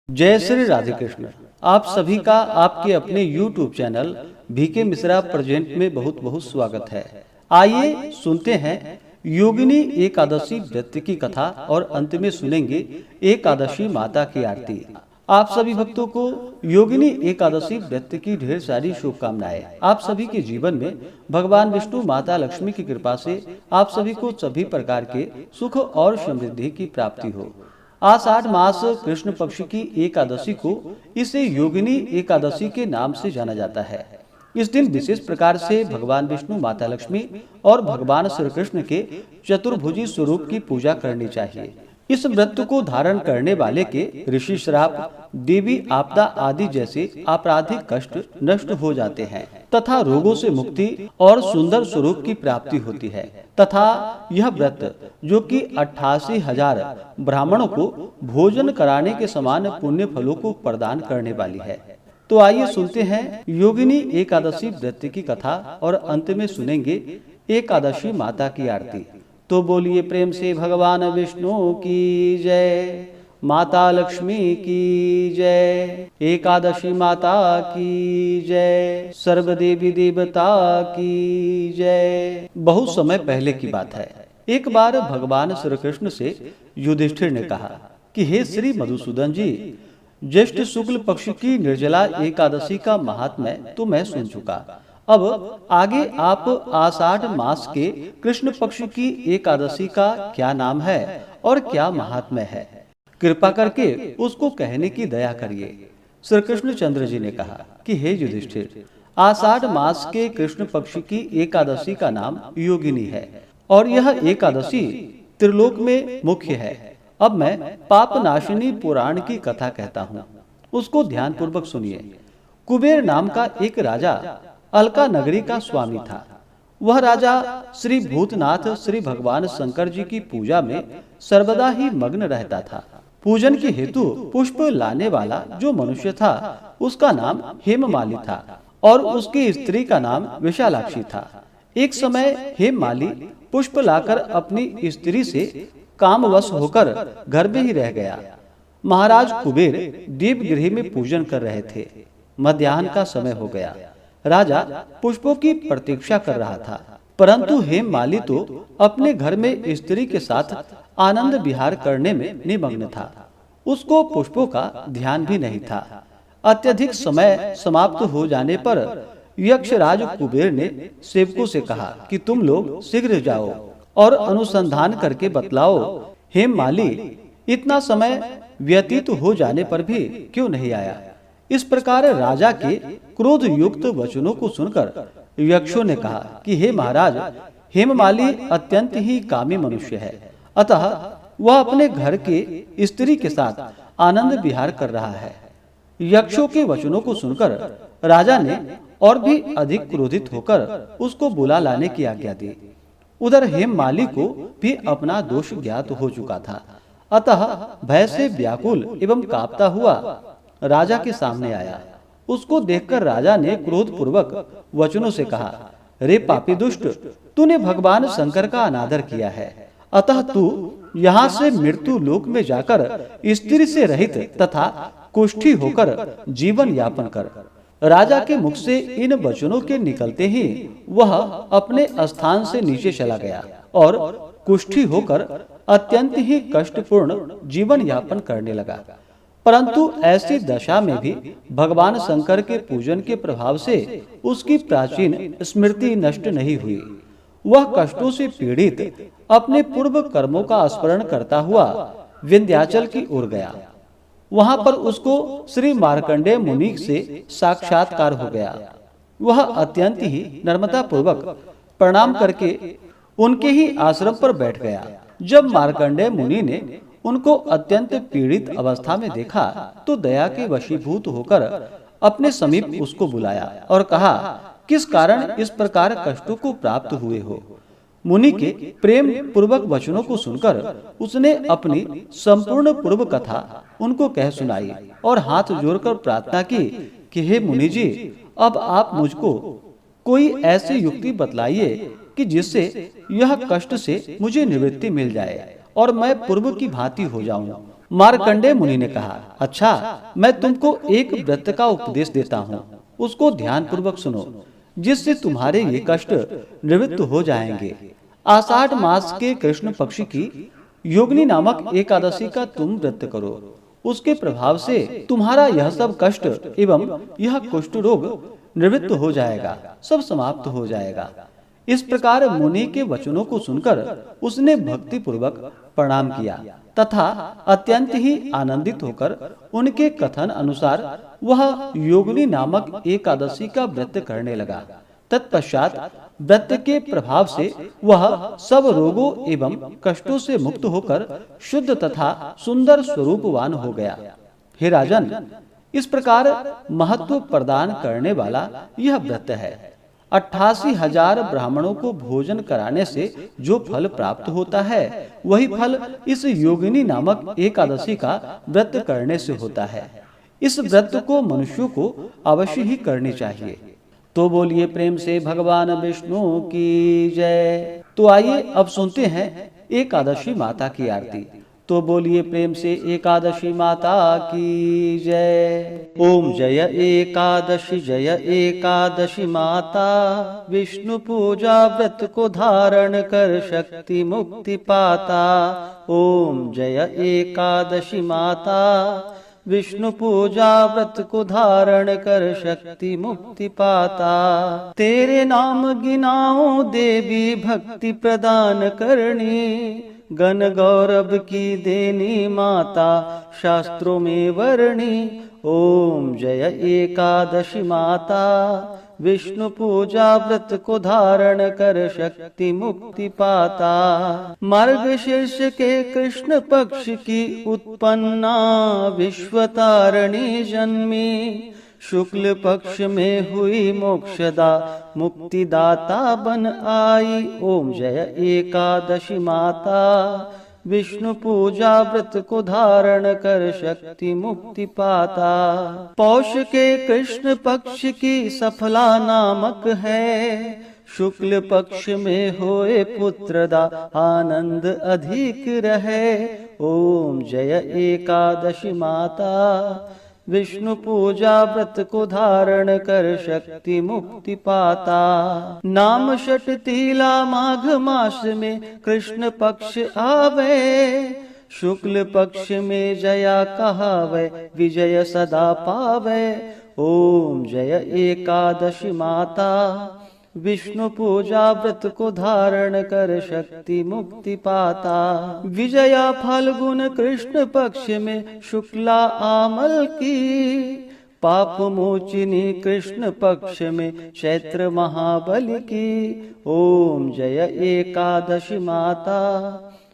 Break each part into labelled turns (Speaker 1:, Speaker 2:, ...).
Speaker 1: जय श्री राधे कृष्ण। आप सभी का आपके अपने YouTube channel B K Mishra present में बहुत बहुत स्वागत है। आइए सुनते हैं योगिनी एकादशी व्रत की कथा और अंत में सुनेंगे एकादशी माता की आरती। आप सभी भक्तों को योगिनी एकादशी व्रत की ढेर सारी शुभकामनाएं। आप सभी के जीवन में भगवान विष्णु माता लक्ष्मी की कृपा से आप सभी को सभी प्रकार के सुख और समृद्धि की प्राप्ति हो। आषाढ़ मास कृष्ण पक्ष की एकादशी को इसे योगिनी एकादशी के नाम से जाना जाता है। इस दिन विशेष प्रकार से भगवान विष्णु माता लक्ष्मी और भगवान श्री कृष्ण के चतुर्भुजी स्वरूप की पूजा करनी चाहिए। इस व्रत को धारण करने वाले के ऋषि श्राप, देवी आपदा आदि जैसे आपराधिक कष्ट नष्ट हो जाते हैं तथा रोगों से मुक्ति और सुंदर स्वरूप की प्राप्ति होती है तथा यह व्रत जो कि 88,000 ब्राह्मणों को भोजन कराने के समान पुण्य फलों को प्रदान करने वाली है। तो आइए सुनते हैं योगिनी एकादशी व्रत की कथा और अंत में सुनेंगे एकादशी माता की आरती। तो बोलिए प्रेम से भगवान विष्णु की जय, माता लक्ष्मी की जय, एकादशी माता की जय, सर्वदेवी देवता की जय। बहुत समय पहले की बात है। एक बार भगवान श्री कृष्ण से युधिष्ठिर ने कहा कि हे श्री मधुसूदन जी, ज्येष्ठ शुक्ल पक्ष की निर्जला एकादशी का महात्म्य तो मैं सुन चुका। अब आगे आप आषाढ़ मास के कृष्ण पक्ष की एकादशी का क्या नाम है और क्या महात्म्य है, कृपा करके उसको कहने की दया करिए। श्री कृष्णचंद्र जी ने कहा कि हे युधिष्ठिर, आषाढ़ मास के कृष्ण पक्ष की एकादशी का नाम योगिनी है और यह एकादशी त्रिलोक में मुख्य है। अब मैं पाप नाशिनी पुराण की कथा कहता हूँ, उसको ध्यान पूर्वक सुनिए। कुबेर नाम का एक राजा अलका नगरी का स्वामी था। वह राजा श्री भूतनाथ श्री भगवान शंकर जी की पूजा में सर्वदा ही मग्न रहता था। पूजन के हेतु पुष्प लाने वाला जो मनुष्य था उसका नाम हेममाली था और उसकी स्त्री का नाम विशालाक्षी था। एक समय हेममाली पुष्प लाकर अपनी स्त्री से कामवश होकर घर में ही रह गया। महाराज कुबेर दीपगृह में पूजन कर रहे थे। मध्याह्न का समय हो गया। राजा पुष्पों की प्रतीक्षा कर रहा था, परंतु हेममाली तो अपने घर में स्त्री के साथ आनंद विहार करने में निमग्न था। उसको पुष्पों का ध्यान भी नहीं था। अत्यधिक समय समाप्त हो जाने पर यक्षराज कुबेर ने सेवकों से कहा कि तुम लोग शीघ्र जाओ और अनुसंधान करके बतलाओ हेममाली इतना समय व्यतीत हो जाने पर भी क्यों नहीं आया। इस प्रकार राजा के क्रोध युक्त वचनों को सुनकर यक्षों ने कहा कि हे महाराज, हेममाली अत्यंत ही कामी मनुष्य है, अतः वह अपने घर के स्त्री के साथ आनंद विहार कर रहा है। यक्षों के वचनों को सुनकर राजा ने और भी अधिक क्रोधित होकर उसको बुला लाने की आज्ञा दी। उधर हेममाली को भी अपना दोष ज्ञात हो चुका था, अतः भय से व्याकुल एवं कांपता हुआ राजा के सामने आया। उसको देखकर राजा ने क्रोध पूर्वक वचनों से कहा, रे पापी दुष्ट, तूने भगवान शंकर का अनादर किया है, अतः तू यहाँ से मृत्यु लोक में जाकर स्त्री से रहित तथा कुष्ठी होकर जीवन यापन कर। राजा के मुख से इन वचनों के निकलते ही वह अपने स्थान से नीचे चला गया और कुष्ठी होकर अत्यंत ही कष्टपूर्ण जीवन यापन करने लगा। परंतु ऐसी दशा में भी भगवान शंकर के पूजन के प्रभाव से उसकी प्राचीन स्मृति नष्ट नहीं हुई। वह कष्टों से पीड़ित अपने पूर्व कर्मों का स्मरण करता हुआ विंध्याचल की ओर गया। वहां पर उसको श्री मार्कंडेय मुनि से साक्षात्कार हो गया। वह अत्यंत ही नम्रता पूर्वक प्रणाम करके उनके ही आश्रम पर बैठ गया। जब मार्कंडेय मुनि ने उनको अत्यंत पीड़ित अवस्था में देखा तो दया के वशीभूत होकर अपने समीप उसको बुलाया और कहा, किस कारण इस प्रकार कष्टों को प्राप्त हुए हो। मुनि के प्रेम पूर्वक वचनों को सुनकर उसने अपनी संपूर्ण पूर्व कथा उनको कह सुनाई और हाथ जोड़कर प्रार्थना की कि हे मुनि जी, अब आप मुझको कोई ऐसी युक्ति बतलाइए कि जिससे यह कष्ट से मुझे निवृत्ति मिल जाए और मैं पूर्व की भांति हो जाऊं। मार्कंडेय मुनि ने कहा, अच्छा, मैं तुमको एक व्रत का उपदेश देता हूँ, उसको ध्यान पूर्वक सुनो, जिससे तुम्हारे ये कष्ट निवृत्त हो जाएंगे। आषाढ़ मास के कृष्ण पक्ष की योगिनी नामक एकादशी का तुम व्रत करो। उसके प्रभाव से तुम्हारा यह सब कष्ट एवं यह कुष्ठ रोग निवृत्त हो जाएगा, सब समाप्त हो जाएगा। इस प्रकार मुनि के वचनों को सुनकर उसने भक्ति पूर्वक प्रणाम किया तथा अत्यंत ही आनंदित होकर उनके कथन अनुसार वह योगिनी नामक एकादशी का व्रत करने लगा। तत्पश्चात व्रत के प्रभाव से वह सब रोगों एवं कष्टों से मुक्त होकर शुद्ध तथा सुंदर स्वरूपवान हो गया। हे राजन, इस प्रकार महत्व प्रदान करने वाला यह व्रत है। 88,000 ब्राह्मणों को भोजन कराने से जो फल प्राप्त होता है, वही फल इस योगिनी नामक एकादशी का व्रत करने से होता है। इस व्रत को मनुष्यों को अवश्य ही करनी चाहिए। तो बोलिए प्रेम से भगवान विष्णु की जय। तो आइए अब सुनते हैं एकादशी माता की आरती। तो बोलिए प्रेम से एकादशी माता की जय। ओम जय एकादशी माता, विष्णु पूजा व्रत को धारण कर शक्ति मुक्ति पाता। ओम जय एकादशी माता, विष्णु पूजा व्रत को धारण कर शक्ति मुक्ति पाता। तेरे नाम गिनाओ देवी भक्ति प्रदान करनी, गण गौरव की देनी माता शास्त्रों में वर्णी। ओम जय एकादशी माता, विष्णु पूजा व्रत को धारण कर शक्ति मुक्ति पाता। मार्गशीर्ष के कृष्ण पक्ष की उत्पन्ना विश्वतारिणी जन्मी, शुक्ल पक्ष में हुई मोक्षदा मुक्तिदाता बन आई। ओम जय एकादशी माता, विष्णु पूजा व्रत को धारण कर शक्ति मुक्ति पाता। पौष के कृष्ण पक्ष की सफला नामक है, शुक्ल पक्ष में होए पुत्रदा आनंद अधिक रहे। ओम जय एकादशी माता, विष्णु पूजा व्रत को धारण कर शक्ति मुक्ति पाता। नाम षट तीला माघ मास में कृष्ण पक्ष आवे, शुक्ल पक्ष में जया कहावे विजय सदा पावे। ओम जय एकादशी माता, विष्णु पूजा व्रत को धारण कर शक्ति मुक्ति पाता। विजया फाल्गुन कृष्ण पक्ष में शुक्ला आमल की, पाप मोचिनी कृष्ण पक्ष में चैत्र महाबली की। ओम जय एकादशी माता,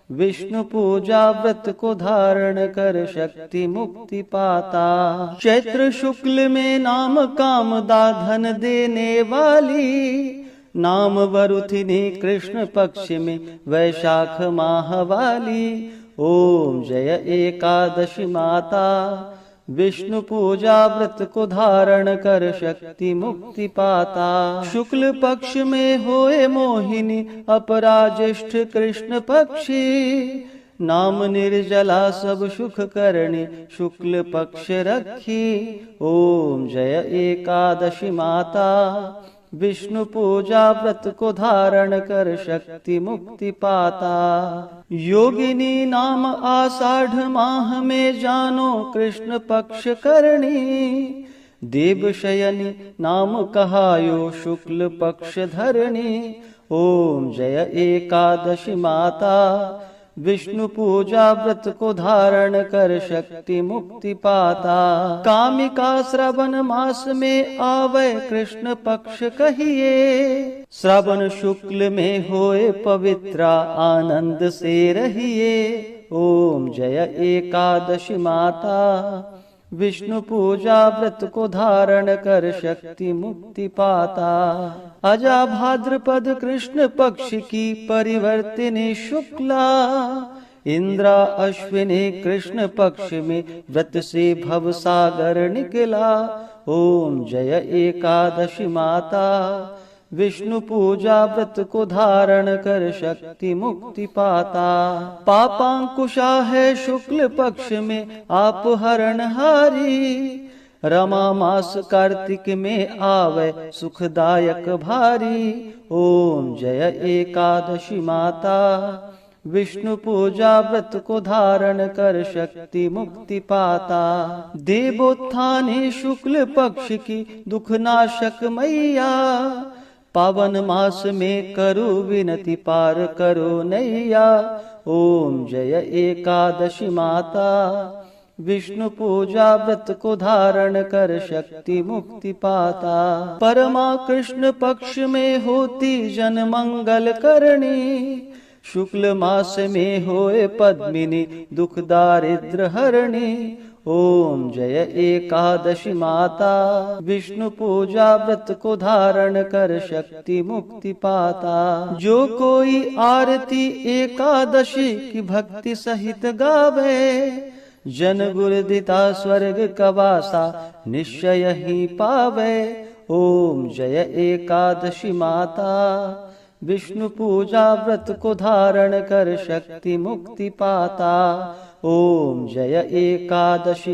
Speaker 1: विष्णु पूजा व्रत को धारण कर शक्ति मुक्ति पाता। चैत्र शुक्ल में नाम कामदा धन देने वाली, नाम वरुथिनी कृष्ण पक्ष में वैशाख माह वाली। ओम जय एकादशी माता, विष्णु पूजा व्रत को धारण कर शक्ति मुक्ति पाता। शुक्ल पक्ष में होए मोहिनी अपराज्येष्ठ कृष्ण पक्षी, नाम निर्जला सब सुख करणी शुक्ल पक्ष रखी। ओम जय एकादशी माता, विष्णु पूजा व्रत को धारण कर शक्ति मुक्ति पाता। योगिनी नाम आषाढ़ माह में जानो कृष्ण पक्ष करणी, देव शयनी नाम कहायो शुक्ल पक्ष धरणी। ओम जय एकादशी माता, विष्णु पूजा व्रत को धारण कर शक्ति मुक्ति पाता। कामिका श्रवण मास में आवे कृष्ण पक्ष कहिए, श्रवण शुक्ल में होए पवित्रा आनंद से रहिए। ओम जय एकादशी माता, विष्णु पूजा व्रत को धारण कर शक्ति मुक्ति पाता। अजा भाद्रपद कृष्ण पक्ष की परिवर्तिनी शुक्ला, इंद्रा अश्विनी कृष्ण पक्ष में व्रत से भव सागर निकला। ओम जय एकादशी माता, विष्णु पूजा व्रत को धारण कर शक्ति मुक्ति पाता। पापांकुशा है शुक्ल पक्ष में आप हरणहारी, रमा मास कार्तिक में आवे सुखदायक भारी। ओम जय एकादशी माता, विष्णु पूजा व्रत को धारण कर शक्ति मुक्ति पाता। देवोत्थाने शुक्ल पक्ष की दुखनाशक मैया, पावन मास में करो विनती पार करो नैया। ओम जय एकादशी माता, विष्णु पूजा व्रत को धारण कर शक्ति मुक्ति पाता। परमा कृष्ण पक्ष में होती जन मंगल करणी, शुक्ल मास में होए पद्मिनी दुख दारिद्र हरणी। ओम जय एकादशी माता, विष्णु पूजा व्रत को धारण कर शक्ति मुक्ति पाता। जो कोई आरती एकादशी की भक्ति सहित गावे, जन गुरुदिता स्वर्ग कवासा निश्चय ही पावे। ओम जय एकादशी माता, विष्णु पूजा व्रत को धारण कर शक्ति मुक्ति पाता। ओम जय एकादशी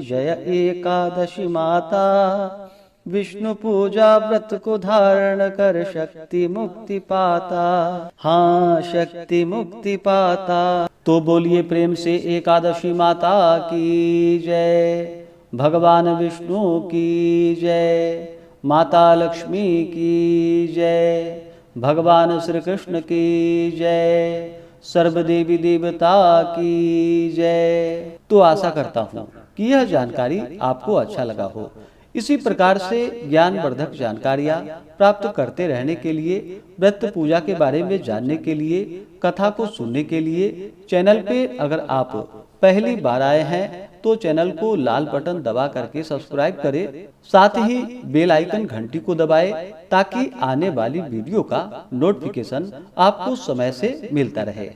Speaker 1: माता, विष्णु पूजा व्रत को धारण कर शक्ति मुक्ति पाता। हाँ, शक्ति मुक्ति पाता। तो बोलिए प्रेम से एकादशी माता की जय, भगवान विष्णु की जय, माता लक्ष्मी की जय, भगवान श्री कृष्ण की जय, सर्व देवी देवता की जय। तो आशा करता हूँ कि यह जानकारी आपको अच्छा लगा हो। इसी प्रकार से ज्ञानवर्धक जानकारियाँ प्राप्त करते रहने के लिए, व्रत पूजा के बारे में जानने के लिए, कथा को सुनने के लिए चैनल पे अगर आप पहली बार आए हैं तो चैनल को लाल बटन दबा करके सब्सक्राइब करें, साथ ही बेल आइकन घंटी को दबाएं ताकि आने वाली वीडियो का नोटिफिकेशन आपको समय से मिलता रहे।